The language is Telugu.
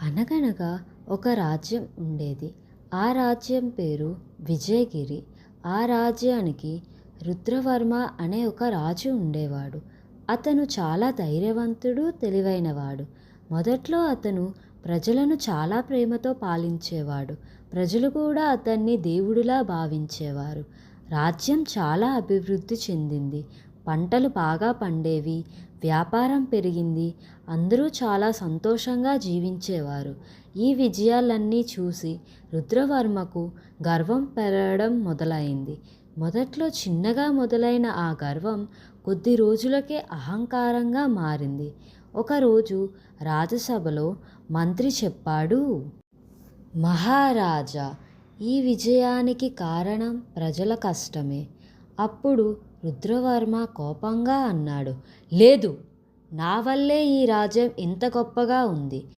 అనగనగా ఒక రాజ్యం ఉండేది. ఆ రాజ్యం పేరు విజయగిరి. ఆ రాజ్యానికి రుద్రవర్మ అనే ఒక రాజు ఉండేవాడు. అతను చాలా ధైర్యవంతుడు, తెలివైనవాడు. మొదట్లో అతను ప్రజలను చాలా ప్రేమతో పాలించేవాడు. ప్రజలు కూడా అతన్ని దేవుడిలా భావించేవారు. రాజ్యం చాలా అభివృద్ధి చెందింది. పంటలు బాగా పండేవి. వ్యాపారం పెరిగింది. అందరూ చాలా సంతోషంగా జీవించేవారు. ఈ విజయాలన్నీ చూసి రుద్రవర్మకు గర్వం పెరగడం మొదలైంది. మొదట్లో చిన్నగా మొదలైన ఆ గర్వం కొద్ది రోజులకే అహంకారంగా మారింది. ఒకరోజు రాజసభలో మంత్రి చెప్పాడు, మహారాజా, ఈ విజయానికి కారణం ప్రజల కష్టమే. అప్పుడు రుద్రవర్మ కోపంగా అన్నాడు, లేదు, నా వల్లే ఈ రాజ్యం ఇంత గొప్పగా ఉంది.